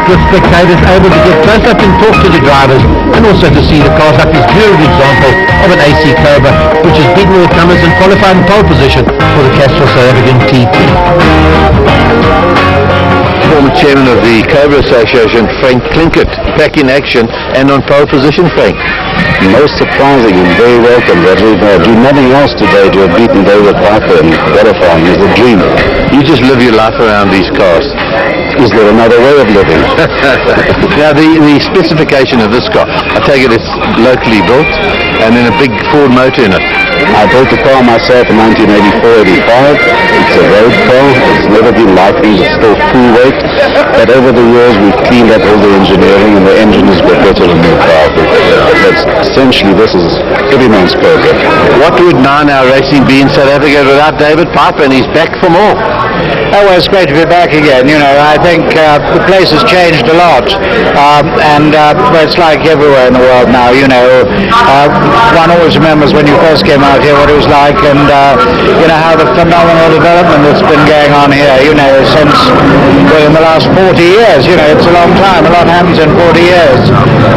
with spectators able to get close up and talk to the drivers, and also to see the cars like this beautiful example of an AC Cobra, which has beaten all comers and qualified in pole position for the Castrol South African TT. Former chairman of the Cobra Association, Frank Klinkert, back in action and on pole position, Frank. Most surprising and very welcome that we've do nothing else today to have beaten David Piper and qualifying is a dream. You just live your life around these cars. Is there another way of living? Now the specification of this car, I take it it's locally built and then a big Ford motor in it. I built the car myself in 1984-85. It's a road car. It's never been like these. It's still full weight. But over the years we've cleaned up all the engineering and the engine has got better than the car. But essentially this is every man's program. What would 9-hour racing be in South Africa without David Piper, and he's back for more? Oh, well, it's great to be back again. You know, I think the place has changed a lot, and well, it's like everywhere in the world now. You know, one always remembers when you first came out here what it was like, and you know how the phenomenal development that's been going on here. You know, since in the last 40 years. You know, it's a long time. A lot happens in 40 years.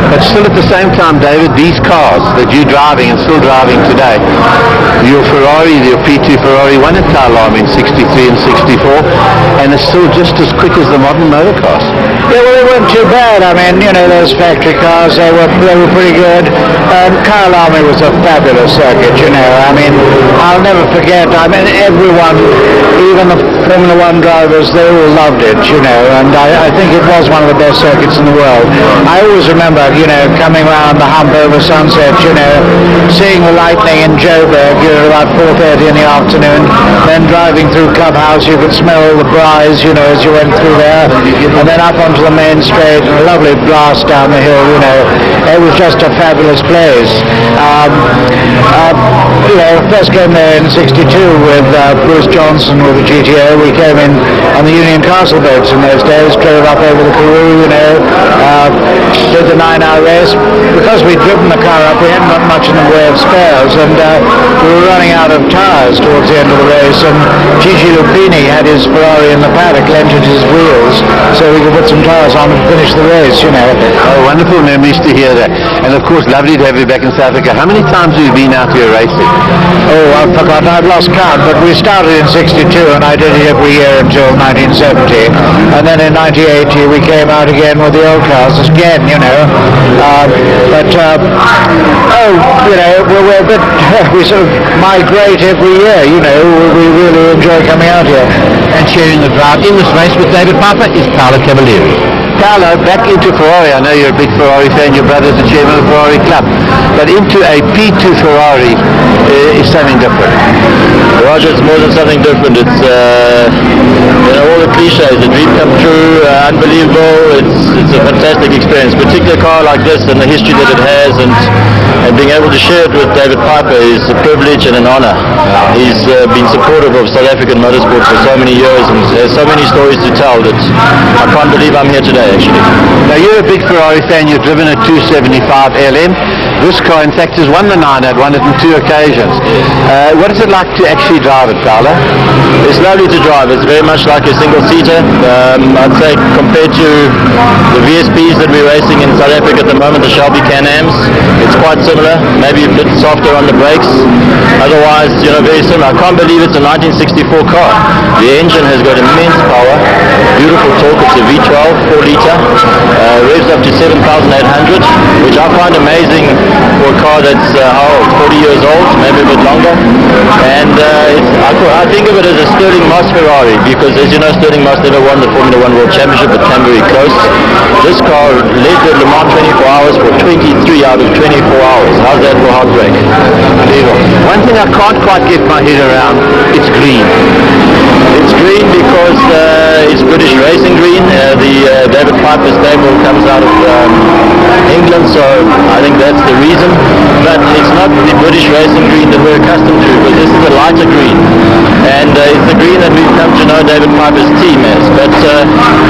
But still, at the same time, David, these cars that you're driving and still driving today, your Ferrari, your P2 Ferrari, won at Kyalami in 63 and 64, and it's still just as quick as the modern motor cars. Yeah, well, they weren't too bad. I mean, you know, those factory cars, they were pretty good. Kyalami was a fabulous circuit, you know. I mean, I'll never forget. I mean, everyone, even the Formula One drivers, they all loved it, you know, and I think it was one of the best circuits in the world. I always remember, you know, coming around the hump over sunset, you know, seeing the lightning in Joburg, you know, about 4:30 in the afternoon, then driving through Clubhouse, you could smell the braais, you know, as you went through there, and then up onto the main straight, and a lovely blast down the hill, you know. It was just a fabulous place. You know, first came there in 62 with Bruce Johnson with the GTO. We came in on the Union Castle boats in those days, drove up over the Karoo, you know, did the 9-hour race. Because we'd driven the car up, we hadn't got much in the way of spares, and we were running out of tyres towards the end of the race, and Gigi Lupini had his Ferrari in the paddock, lent it his wheels, so we could put some tyres on and finish the race, you know. Oh, wonderful memories to hear that. And of course, lovely to have you back in South Africa. How many times have you been out here racing? Oh, I've forgotten. I've lost count, but we started in 62, and I did it every year until 1970. And then in 1980, we came out again with the old cars again, you know. You know, we're a bit, we sort of migrate every year, you know. We really enjoy coming out here. And sharing the drive in this race with David Piper is Paolo Cavalieri. Paolo, back into Ferrari. I know you're a big Ferrari fan. Your brother's the chairman of the Ferrari Club. But into a P2 Ferrari is something different. Roger, it's more than something different. It's, you know, all the cliches, a dream come true, unbelievable. It's a fantastic experience. Particularly a car like this and the history that it has, and being able to share it with David Piper is a privilege and an honor. He's been supportive of South African motorsport for so many years and has so many stories to tell that I can't believe I'm here today, actually. Now, you're a big Ferrari fan. You've driven a 275 LM. This car, in fact, has won the 900, won it on 2 occasions. What is it like to actually drive it, Paolo? It's lovely to drive. It's very much like a single-seater. I'd say compared to the VSPs that we're racing in South Africa at the moment, the Shelby Can-Ams, it's quite similar. Maybe a bit softer on the brakes. Otherwise, you know, very similar. I can't believe it's a 1964 car. The engine has got immense power, beautiful torque. It's a V12, 4-litre, revs up to 7,800, which I find amazing for a car that's 40 years old, maybe a bit longer. And I think of it as a Stirling Moss Ferrari, because as you know, Stirling Moss never won the Formula One World Championship, but came very close. This car led the Le Mans 24 hours for 23 out of 24 hours. How's that for heartbreak? Unbelievable. One thing I can't quite get my head around, it's green. It's green because it's British racing green. The David Piper stable comes out of England, so I think that's the reason. But it's not the British racing green that we're accustomed to, but this is a lighter green. And it's the green that we've come to know David Piper's team as. But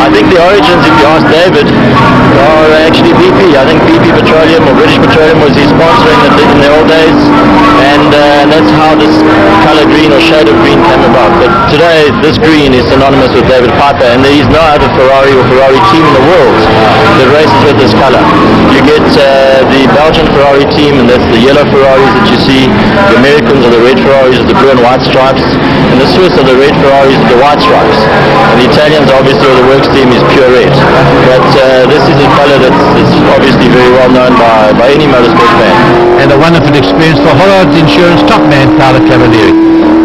I think the origins, if you ask David, are are actually BP. I think BP Petroleum or British Petroleum was his sponsoring in the old days, and that's how this color green or shade of green came about. But today, this green is synonymous with David Piper, and there is no other Ferrari or Ferrari team in the world that races with this color. You get the Belgian Ferrari team, and that's the yellow Ferraris that you see. The Americans are the red Ferraris with the blue and white stripes, and the Swiss are the red Ferraris with the white stripes. And the Italians, obviously, or the works team is pure red. But this is a color that's obviously very well known by any motorsport fan. And a wonderful experience for Hollard's Insurance top man, Paolo Cavalieri.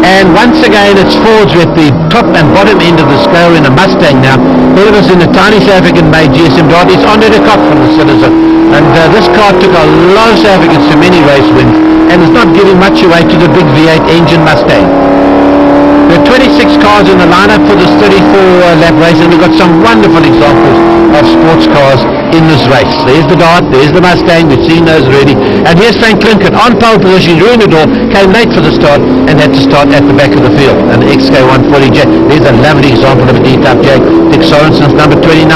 And once again, it's Fords with the top and bottom end of the scale in a Mustang now. Here it is in the tiny South African-made GSM Dart. It's Andre de Kock from the Citizen. And this car took a lot of South Africans to many race wins, and is not giving much away to the big V8 engine Mustang. There are 26 cars in the lineup for this 34-lap race, and we've got some wonderful examples of sports cars in this race. There's the Dart, there's the Mustang, we've seen those already. And here's Frank Lincoln on pole position, ruined it all, came late for the start and had to start at the back of the field. And the XK140J, there's a lovely example of a D-Type J. Dick Sorensen's number 29,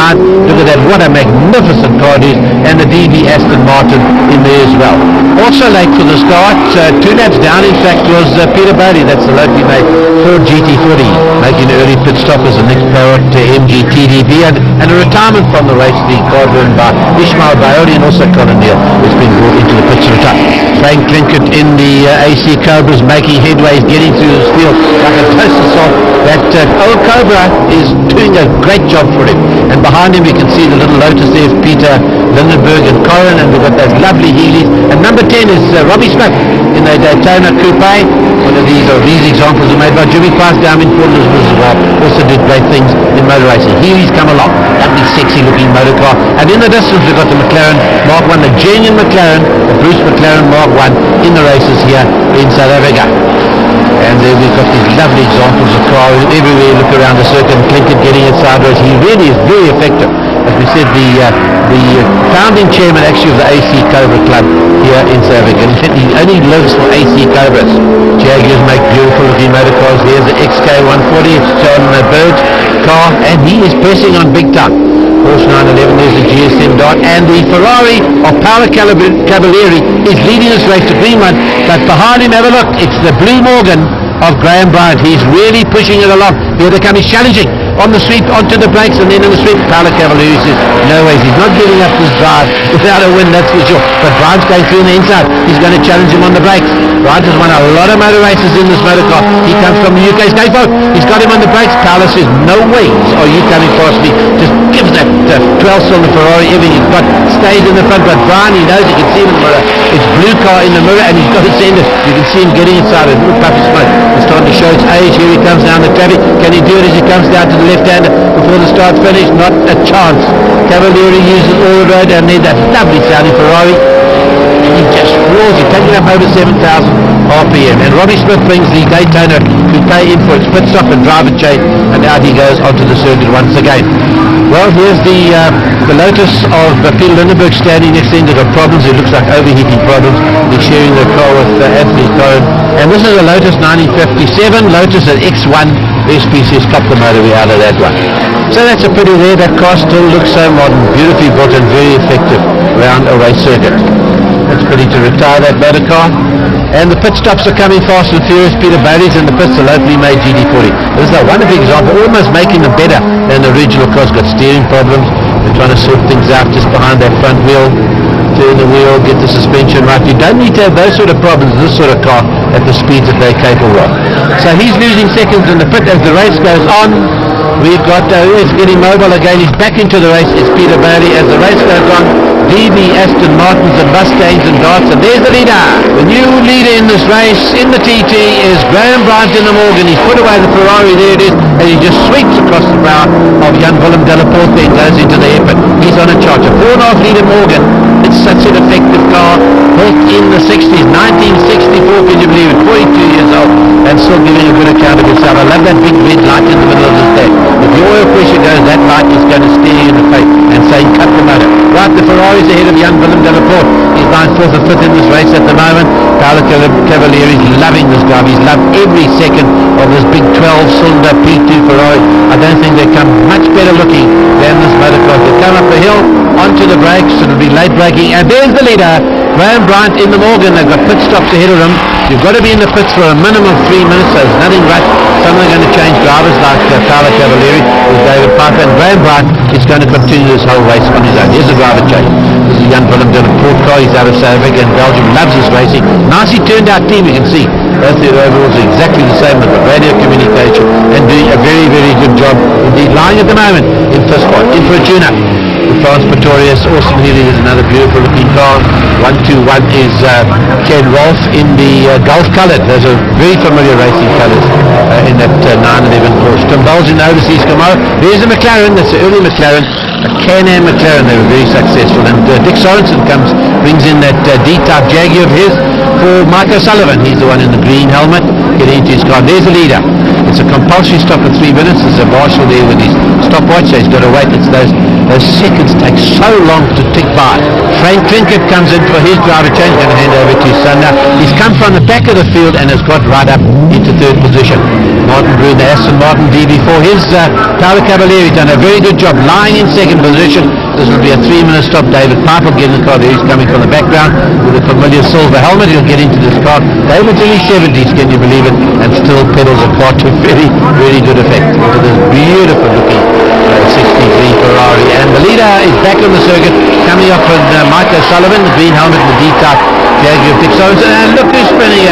look at that, what a magnificent car it is. And the DB Aston Martin in there as well. Also late for the start, 2 laps down in fact, was Peter Bailey, that's the locally made Ford GT40, making an early pit stop as the next power to MG TDP, and a retirement from the race, the car driven by Ishmael Bayoli and also Colin Neal, who's been brought into the pits to retire. Frank Linkert in the AC Cobras, making headways, getting through the field like a toaster salt. That old Cobra is doing a great job for him. And behind him we can see the little Lotus there, Peter Lindenberg and Corin, and we've got those lovely Heelys. And number 10 is Robbie Smith in the Daytona Coupe. One of these examples are made by Jimmy Price down in Port Elizabeth as well. Also did great things in motor racing. Heelys come along, lovely sexy looking motor car. And in the distance we've got the McLaren Mark 1, the genuine McLaren, the Bruce McLaren Mark 1 in the races here in South Africa. And there we've got these lovely examples of cars everywhere you look around the circuit. Clinton getting it sideways. He really is very effective. As we said, the founding chairman actually of the AC Cobra Club here in South Africa. He only lives for AC Cobras. Jaguars make beautiful looking motor cars. There's the XK140, it's John Bird's car, and he is pressing on big time. Porsche 911, there's the GSM Dart, and the Ferrari of Paolo Cavalieri is leading this race to Greenwood, but behind him, have a look, it's the Blue Morgan of Graham Bryant. He's really pushing it along. Here they come, he's challenging on the sweep, onto the brakes, and then in the sweep, Paolo Cavalieri says, no ways, he's not giving up his drive without a win, that's for sure. But Bryant's going through on the inside, he's going to challenge him on the brakes. Bryant has won a lot of motor races in this motor car. He comes from the UK, stay folk, he's got him on the brakes. Paolo says, no ways are you coming past me. Just gives that 12-cylinder Ferrari everything he's got, stays in the front, but Bryant, he knows he can see him in the mirror. It's blue car in the mirror, and he's got to send it. You can see him getting inside it, little puffy smoke. It's starting to show its age. Here he comes down the traffic. Can he do it as he comes down to the left-hander before the start finish? Not a chance. Cavalieri uses all the road, and then that lovely sounding Ferrari. And he just roars. He's taking up over 7,000 RPM. And Robbie Smith brings the Daytona Coupe in for its pit stop and driver change, and out he goes onto the circuit once again. Well, here's the Lotus of Peter Lindenberg standing next to him. They've got problems. It looks like overheating problems. He's sharing the car with Anthony Cohen. And this is a Lotus 1957, Lotus at X1. SPC's top the motorway out of that one. So that's a pity there. That car still looks so modern, beautifully built and very effective around a race circuit. That's pretty to retire that motor car. And the pit stops are coming fast and furious. Peter Bailey's in the pits, the locally made GT40. This is a wonderful example, almost making them better than the original cars. Got steering problems. They're trying to sort things out just behind that front wheel. Turn the wheel, get the suspension right. You don't need to have those sort of problems in this sort of car at the speeds that they're capable of. So he's losing seconds in the pit as the race goes on. We've got, it's getting mobile again. He's back into the race. It's Peter Bailey as the race goes on. DB, Aston Martins and Mustangs and Darts, and there's the leader. The new leader in this race in the TT is Graham Bryant in the Morgan. He's put away the Ferrari, there it is, and he just sweeps across the brow of Jan Willem de la Porte and goes into the airpit. He's on a charge, a 4.5 litre Morgan. It's such an effective car, built in the 60s, 1964, can you believe it, 42 years old, and still giving a good account of itself. I love that big red light in the middle of the stage. If the oil pressure goes, that light is going to stare you in the face and saying, cut the motor. Right, the Ferrari's ahead of Jan Willem de la Porte. He's lying 4th or 5th in this race at the moment. Paolo Cavalieri is loving this drive. He's loved every second of this big 12-cylinder P2 Ferrari. I don't think they come much better looking than this motor car. They come up the hill onto the brakes. It'll be late braking, and there's the leader, Graham Bryant in the Morgan. They've got pit stops ahead of them. You've got to be in the pits for a minimum of 3 minutes, so there's nothing right. Some are going to change drivers like Tyler Cavalieri with David Piper, and Graham Bryant is going to continue this whole race on his own. Here's the driver change. This is young Willem de la Poort car. He's out of South Africa, and Belgium loves his racing. Nicely turned out team, you can see. Both their overalls are exactly the same with the radio communication, and doing a very, very good job indeed. Lying at the moment in first spot, in for a tune-up. The France Pretorius, Austin Healy is another beautiful looking car. 121 is Ken Rolfe in the Gulf coloured. Those are very familiar racing colours in that 911 Porsche. Tim Bowles in the overseas tomorrow. There's a McLaren, that's the early McLaren, a Can-Am McLaren. They were very successful. And Dick Sorensen brings in that D-type Jaguar of his for Mike O'Sullivan. He's the one in the green helmet getting into his car. There's the leader. It's a compulsory stop of 3 minutes. There's a marshal there with his stopwatch, so he's got to wait. It's those seconds take so long to tick by. Frank Klinkert comes in for his driver change. Going to hand over to his son now. He's come from the back of the field and has got right up into third position. Martin Brew, the Aston Martin DB4. His Tyler Cavalieri done a very good job lying in second position. This will be a 3-minute stop. David Piper getting the car there. He's coming from the background with a familiar silver helmet. He'll get into this car. David's in his 70s, can you believe it? And still pedals a car to very, very good effect. Look at this beautiful looking 63 Ferrari. And the leader is back on the circuit, coming up with Mike O'Sullivan, the green helmet, the D-type Jaguar of Dick Sorensen. And look who's spinning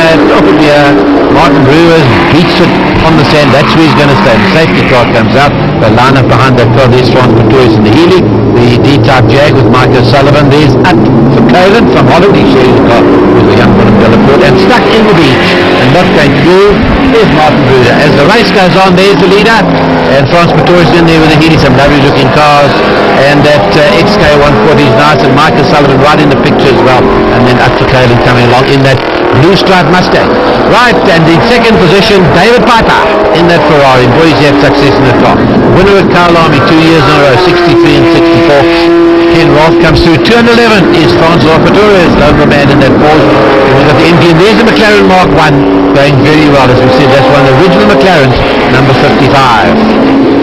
Martin Brewers beats it on the sand. That's where he's going to stay. The safety car comes out. The line up behind that car, there's France Pretorius in the Healy. The D-type Jag with Mike O'Sullivan. There's Ut for Coven from Holland. He's sharing the car with the young Willem de la Poort. And stuck in the beach and not going to move, there's Martin Bruder. As the race goes on, there's the leader. And France Pretorius in there with the Healy. Some lovely looking cars. And that XK140 is nice. And Mike O'Sullivan right in the picture as well. And then Ut for Coven coming along in that blue striped Mustang. Right, and in second position, David Piper in that Ferrari. Boys, he had success in the car. Winner at Carl Army 2 years in a row, 63 and 64. Ken Rolfe comes through. 211 is François Pretorius, local man in that Porsche. We've got the MG, and there's the McLaren Mark 1 going very well. As we said, that's one of the original McLarens, number 55.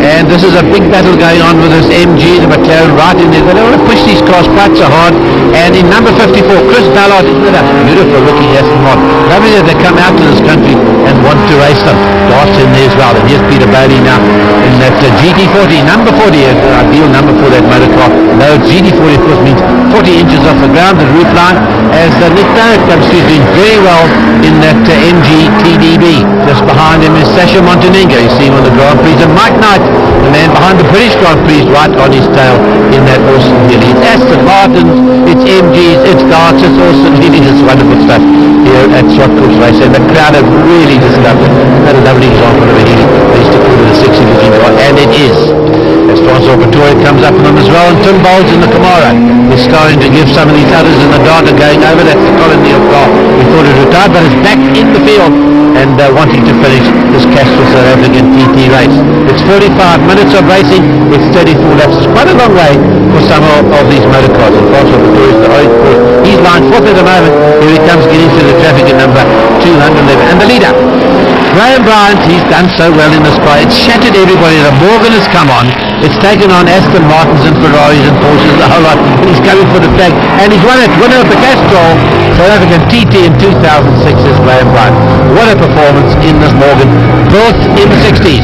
And this is a big battle going on with this MG, the McLaren right in there. They don't want to push these cars quite so hard. And in number 54, Chris Ballard, isn't that a beautiful looking Aston Martin? Lovely that they come out to this country and want to race them. Dart's in there as well. And here's Peter Bailey now in that GT40, number 40, an ideal number for that motor car. Though GT40 of course means 40 inches off the ground, the roof line. As Nick Barrett comes through, doing very well in that MG TDB. Just behind him is Sasha Montenegro. You see him on the Grand Prix. And Mike Knight, the man behind the British Grand Prix, right on his tail in that Austin Healy. It's Aston Martins, it's MGs, it's Darts, it's Austin Healy. It's wonderful stuff here at ZwtkpsBosalSpringbokSeries2006. And the crowd have really discovered that a lovely example of a Healy. They used to call it a sexy looking car, and it is. As François Pretorius comes up on them as well, and Tim Bowles in the Camaro is starting to give some of these others in the data going over. That's the colony of car. We thought it retired, but it's back in the field and wanting to finish this Castrol South African TT race. It's 45 minutes of racing with 34 laps. It's quite a long way for some of these motor cars. And François Pretorius, the orange Porsche, he's lined fourth at the moment. Here he comes getting through the traffic at number 211. And the leader, Graham Bryant, he's done so well in this car. It's shattered everybody. The Morgan has come on. It's taken on Aston Martins and Ferraris and Porsches, a whole lot. And he's going for the flag. And he's won it. Winner of the Castrol South African TT in 2006 is Graham Bryant. What a performance in this Morgan, built in the 60s.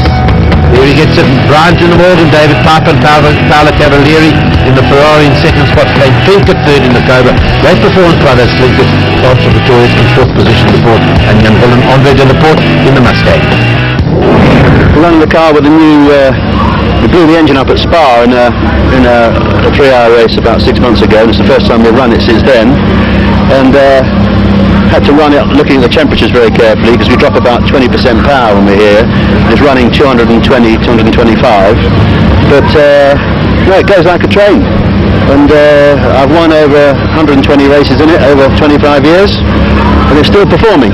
There he gets it. Bryant in the Morgan, David Piper and Paolo Cavalieri in the Ferrari in second spot, playing Klinkert third in the Cobra. Great performance by those Klinkert. François Pretorius in fourth position in the Ford, and young Willem Andre de la Poort in the Mustang. Running the car with the new, we blew the engine up at Spa in a 3-hour race about 6 months ago. It's the first time we've run it since then, and had to run it looking at the temperatures very carefully, because we drop about 20% power when we're here. It's running 220, 225, but no, it goes like a train. And I've won over 120 races in it over 25 years, and it's still performing.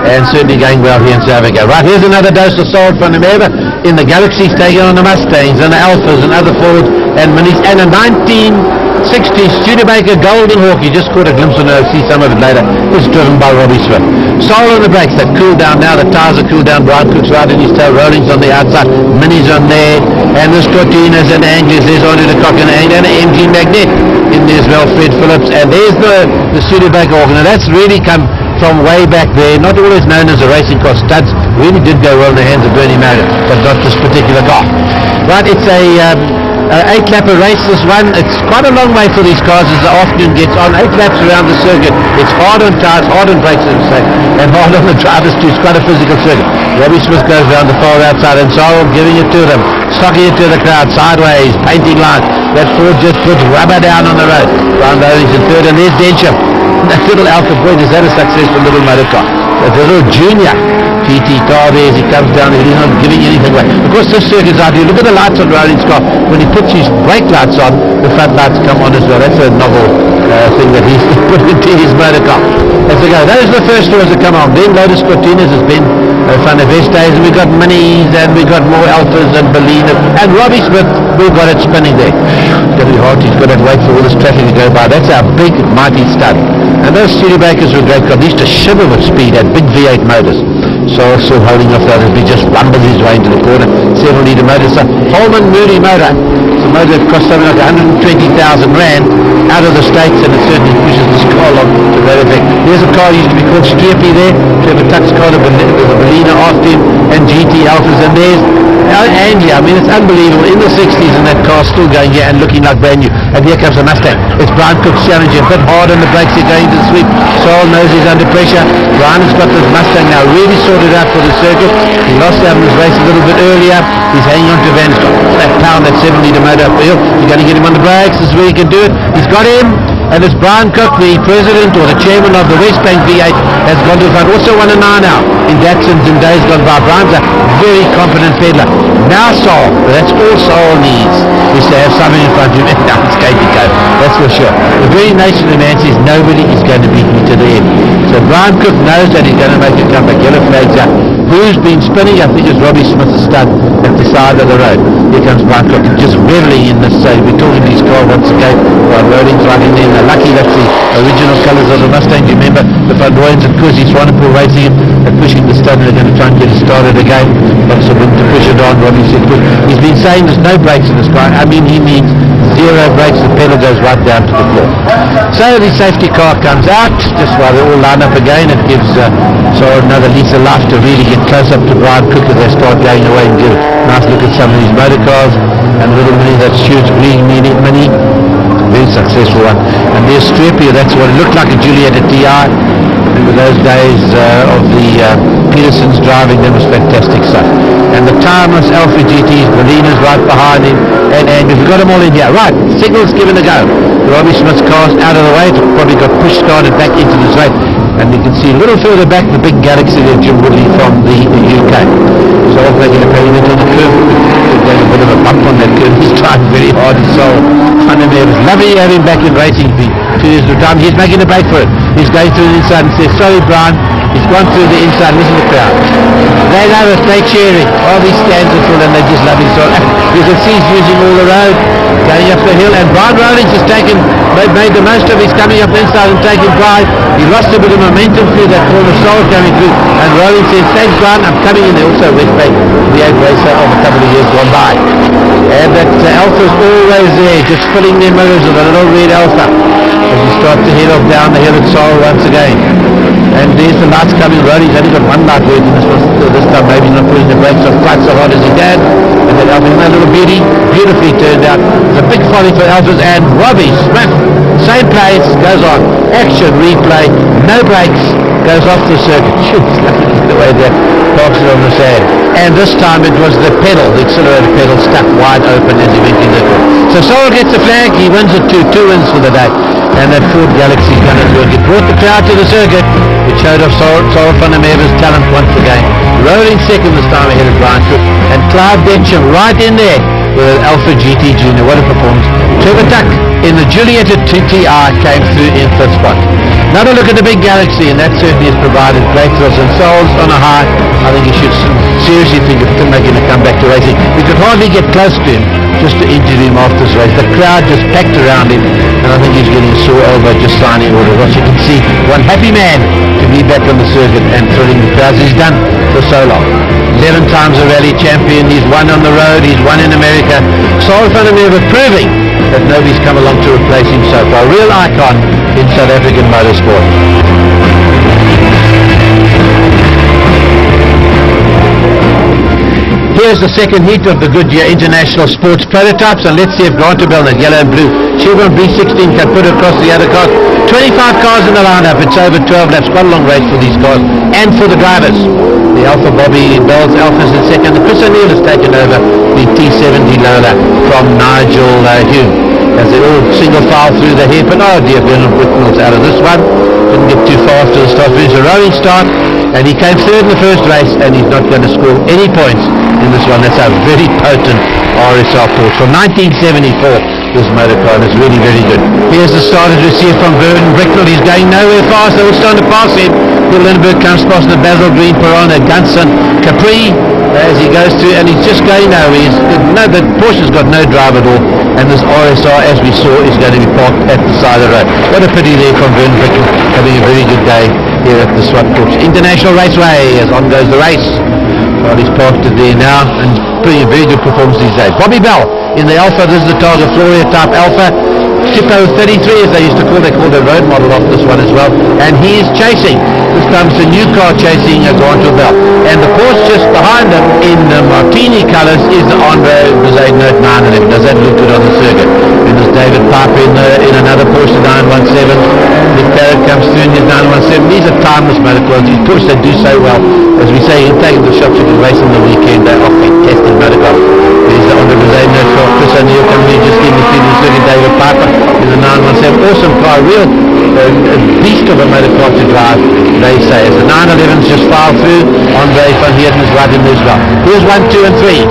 And certainly going well here in South Africa. Right, here's another dose of salt from him ever in the Galaxies, taking on the Mustangs and the Alphas and other Fords and Minis, and a 19 60 Studebaker Golden Hawk, you just caught a glimpse of it, see some of it later, is driven by Robbie Smith. Soul on the brakes, they've cooled down now, the tyres are cooled down, Brian Cook's right in his tail, Rolling's on the outside, Minnie's on there, and there's Cortinas and Anglers, there's Andre de Kock and an MG Magnet in there as well, Fred Phillips, and there's the Studebaker Hawk. Now that's really come from way back there, not always known as a racing car. Studs really did go well in the hands of Bernie Motor, but not this particular car. Right, it's a 8-lapper race, this one. It's quite a long way for these cars as the afternoon gets on. 8 laps around the circuit. It's hard on tires, hard on brakes, as I say, and hard on the drivers too. It's quite a physical circuit. Robbie Smith goes around the far outside, and Sorrel giving it to them, stocking it to the crowd, sideways, painting lines. That Ford just puts rubber down on the road. Brown Loading's in third, and there's Densham. That little Alpha Boy, is that a successful little motor car? That little junior GT car there as he comes down, he's not giving anything away. Of course, this circuit's out here. Look at the lights on Rolling's car. When he puts his brake lights on, the front lights come on as well. That's a novel thing that he's put into his motor car. As they go, those are the first stores that come on. Then Lotus Cortinas has been Van der Vestes, and we've got Minis, and we've got more Alphas and Bellinas, and Robbie Smith, we've got it spinning there. It's going to be hard, he's got to wait for all this traffic to go by. That's our big, mighty stud. And those Studebakers were great cars. They used to shiver with speed, had big V8 motors. So still holding off that as he just rumbles his way into the corner. 7-litre motor. So Holman Moody motor. It's a motor that costs something like 120,000 Rand out of the States, and it certainly pushes this car along to that effect. There's a car used to be called Streepy there. Trevor Tuck's car, the Bellina after him, and GT Alphas, and there's Angie. I mean, it's unbelievable. In the 60s, and that car's still going here and looking like brand new. And here comes a Mustang. It's Brian Cook's Challenger. A bit hard on the brakes. They're going to the sweep. Saul knows he's under pressure. Brian has got this Mustang now really sorted out for the circuit. He lost out in his race a little bit earlier. He's hanging on to Van Scott. That pound, that 7-litre motor up the hill. You're going to get him on the brakes. This is where he can do it. He's got him. And it's Brian Cook, the president or the chairman of the West Bank V8, has gone to the front. Also won a 9 now in Datsuns in days gone by. Brian's a very competent peddler. Now Saul, that's all Saul needs, is to have something in front of him. Now it's going to go, that's for sure. The very nation of the man says nobody is going to beat me to the end. So Brian Cook knows that he's going to make a comeback. Yellow flags out. Who's been spinning? I think it's Robbie Smith, the stud at the side of the road. Here comes Brian Cook, just reveling in this. We're talking to his car once again while Rolling's right in there. Lucky that's the original colours of the Mustang. You remember the Van Rooyens and Cousy Swanepoel racing him and pushing the stud, and they're going to try and get it started again. Lots of room to push it on. Robbie said, he's been saying there's no brakes in this car. I mean, he means zero brakes. The pedal goes right down to the floor. So the safety car comes out just while they all line up again. It gives another lease of life to really get close up to Brian Cook as they start going away and give a nice look at some of these motor cars. And little Mini, that's huge green Mini. Very successful one. And there's Streepy, that's what it looked like, a Julietta TI. Remember those days of the Petersons driving, that was fantastic stuff. And the timeless Alpha GTs, Bellina's right behind him, and we've got them all in here. Right, signals given a go. Robbie Smith's car's out of the way, it probably got pushed started back into the straight. And you can see a little further back the big Galaxy there, Jim Woodley from the UK. So off making a payment on the curve. There's a bit of a bump on that curve. He's trying very hard. So it was lovely to have him back in racing for 2 years at a time. He's making a break for it. He's going through the inside and says, sorry Brian, he's gone through the inside. Listen to the crowd. They love it, they're cheering. All these stands are full and they just love him. So you can see he's using all the road, going up the hill, and Brian Rollings has made the most of his coming up the inside and taking pride. He lost a bit of momentum through that corner, Soul coming through, and Rollings says, thanks Brian, I'm coming in there. Also West Bank, the 8 racer of a couple of years gone by. And that Alpha's always there, just filling their mirrors with a little red Alpha as you start to head off down the hill at Soul once again. And there's the lights coming. Rolling's only got one light working this time. Maybe he's not putting the brakes on quite so hard as he can. And then Alpha, that little beauty, beautifully turned out. It's a big folly for Alphas, and Robbie Smith, same place, goes on. Action, replay, no brakes, goes off the circuit. Shoots, lucky the way there, parks it on the sand. And this time it was the pedal, the accelerator pedal, stuck wide open as he went in the corner. So Saul gets the flag, he wins it 2 wins for the day. And that Ford Galaxy going to work. It brought the crowd to the circuit. It showed off Saul van der Merwe's talent once again. Rolling second this time ahead of Brian Cook. And Clive Densham right in there with an Alpha GT Junior. What a performance. Trevor Tuck in the Julietta TTI came through in 5th spot. Another look at the big Galaxy, and that certainly has provided great thrills, and Saul's on a high. I think he should seriously think of making a comeback to racing. We could hardly get close to him just to injure him after this race. The crowd just packed around him, and I think he's getting a sore elbow just signing orders. As you can see, one happy man to be back on the circuit and thrilling the crowds. He's done for so long. 11 times a rally champion, he's won on the road, he's won in America. Solid van der Merwe proving that nobody's come along to replace him so far. A real icon in South African motorsport. Here's the second heat of the Goodyear International Sports Prototypes, and let's see if Grant Bell, that yellow and blue Chevron B16, can put it across the other cars. 25 cars in the lineup. It's over 12 laps. Quite a long race for these cars and for the drivers. The Alpha Bobby Bell's Alpha's in second. The Chris O'Neill has taken over the T70 Lola from Nigel Hume. As they all single file through the hairpin. Oh dear, Bernard Whitnell's out of this one. Didn't get too far after the start. It was a rowing start, and he came third in the first race, and he's not going to score any points in this one. That's a very potent RSR Porsche from 1974. This motor car is really very good. Here's the starters we see from Vernon Bricknell. He's going nowhere fast. They're all starting to pass him. Bill Lindbergh comes past the Basil Green, Perona, Gunston, Capri as he goes through, and he's just going nowhere. The Porsche's got no drive at all, and this RSR, as we saw, is going to be parked at the side of the road. What a pity there from Vernon Bricknell, having a very good day here at the ZwtkpsBosalSpringbokSeries International Raceway. As on goes the race. He's parked it there now and putting a very good performance these days. Bobby Bell in the Alpha. This is the Targa Floria type Alpha. Tipo 33 as they used to call it. They called a road model off this one as well. And he is chasing. This time it's a new car chasing a Grant Bell. And the Porsche just behind him in the Martini colours is the Andre Bizet Note 911. Does that look good on the circuit? And there's David Piper in another Porsche 917. Nick Barrett comes through in his 917. These are timeless motor cars. These Porsche that do so well. As we say, you can take them to the shops, you can race on the weekend. They are fantastic motor cars. There's the Andre Bizet Note car. Chris O'Neill coming in just in between the circuit. David Piper in the 917. Awesome car. Real beast of a motor car to drive, they say. As the 911s just file through, Andre van Heerden is right in there as well. Here's 1, 2 and 3.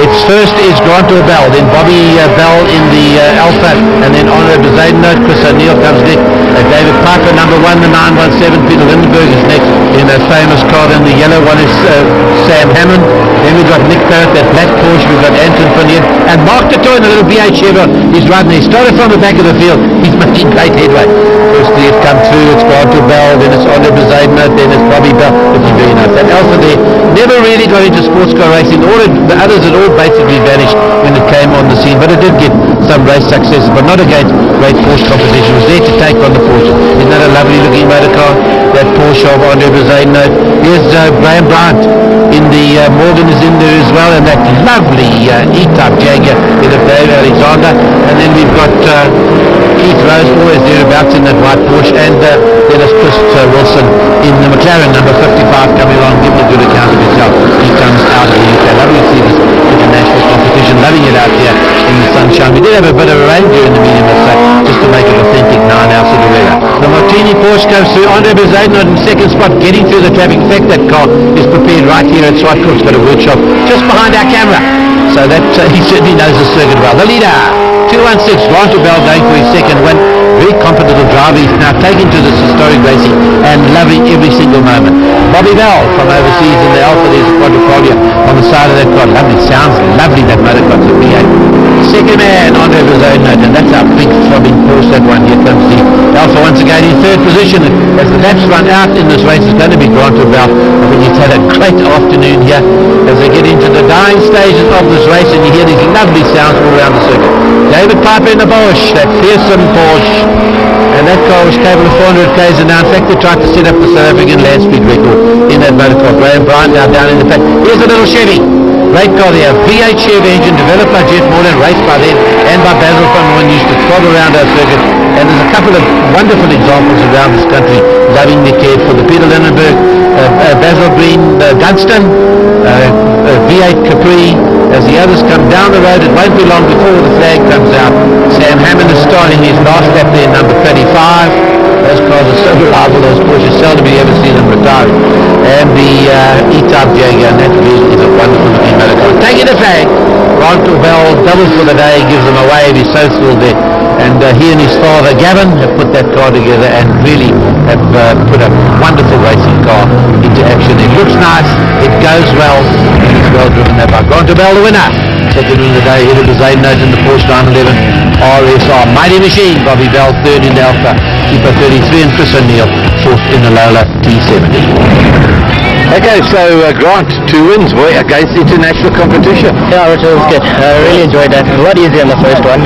Its first is Grant Bell, then Bobby Bell in the Alpha, and then Andre Bizet Note. Chris O'Neill comes next. David Piper, number 1, the 917. Peter Lindbergh is next in that famous car. Then the yellow one is Sam Hammond. Then we've got Nick Barrett, that black Porsche. We've got Anton van Heerden. And Mark Tatoy in the little V8 Chevron. He's right there. He started from the back of the field. He's making great headway. Firstly, it's come through. It's Grant Bell. Then it's Andre Bizet Note. Then it's Bobby Bell. Looking very nice. That Alpha there never really got into sports car racing. The others had all basically vanished when it came on the scene. But it did get some race successes, but not against great Porsche competition. It was there to take on the Porsche. Isn't that a lovely looking motor car? That Porsche of Andre Bizet Note. Here's Graham Bryant in the Morgan is in there as well, and that lovely E-Type Jaguar in of Dave Alexander. And then we've got Keith Rose always thereabouts in that white Porsche, and then it's Chris Wilson in the McLaren number 55 coming along, giving a good account of himself. He comes out of the UK. Lovely to see this international competition, loving it out here in the sunshine. We did have a bit of a rain during the meeting, let's say, just to make it authentic 9-hour Cinderella. The Martini Porsche comes through. Andre Bizet Note in second spot, getting through the traffic. In fact, that car is prepared right here at ZwtkpsBosalSpringbokSeries. Got a workshop just behind our camera, so that he certainly knows the circuit well. The leader, 216, Grant Bell going for his second win. Very competent driver. He's now taken to this historic racing and loving every single moment. Bobby Bell from overseas in the Alpha. There's a quadrifoglio on the side of that car. Lovely, sounds lovely, that motor car to V8. Second man, Andre Bizet Note, and that's our big throbbing Porsche, that one. Here comes the Alpha once again in third position. As the laps run out in this race, it's going to be Grant Bell. I think he's had a great afternoon here as they get into the dying stages of this race, and you hear these lovely sounds all around the circuit. David Piper in the Porsche, that fearsome Porsche, and that car was capable of 400 k's an hour. In fact, they tried to set up the South African land speed record in that motor car. Graham Bryant now down in the pack. Here's a little Chevy. Great car there, V8 Chevy engine developed by Jeff Moreland, raced by them and by Basil van Moen, used to throttle around our circuit. And there's a couple of wonderful examples around this country lovingly cared for. The Peter Lindbergh, Basil Green, Gunston, V8 Capri. As the others come down the road, it won't be long before the flag comes out. Sam Hammond is starting his last lap there, number 35. Those cars are so reliable, those Porsches, seldom you ever see them retiring. And the E-Type Jaguar, and that really is a wonderful looking motor car. Taking the flag, Grant Bell doubles for the day, gives them a wave. He's so thrilled there. And he and his father Gavin have put that car together and really have put a wonderful racing car into action. It looks nice, it goes well, and it's well driven there by Grant Bell, the winner. second in the day, ahead of the Zaidnote in the Porsche 911 RSR. Mighty Machine, Bobby Bell, third in the Alpha, Keeper 33, and Chris O'Neill, fourth in the Lola T70. Okay, so Grant, 2 wins, boy, against international competition. Yeah, it was good. I really enjoyed that. It was a lot easier than the first one.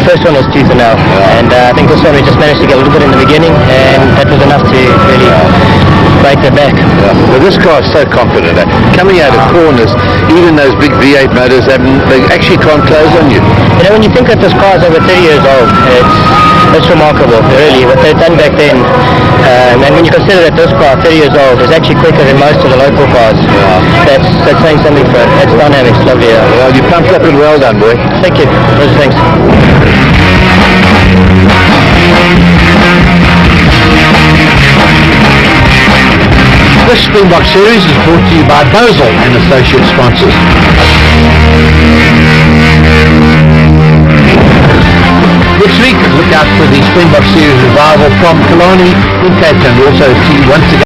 First one was tooth and nail, and I think this one we just managed to get a little bit in the beginning, and that was enough to really break the back. Yeah. Well, this car is so confident. Coming out of corners, even those big V8 motors, they actually can't close on you. You know, when you think that this car is over 30 years old, it's remarkable, really, what they've done back then. And when you consider that this car, 30 years old, is actually quicker than most of the local cars, that's saying something for it. It's dynamic, it's lovely. Well, you pumped up and well done, boy. Thank you. Thanks. This Springbok series is brought to you by Bosal and associate sponsors. Next week, look out for the Springbok series revival from Killarney in Cape Town. We also see once again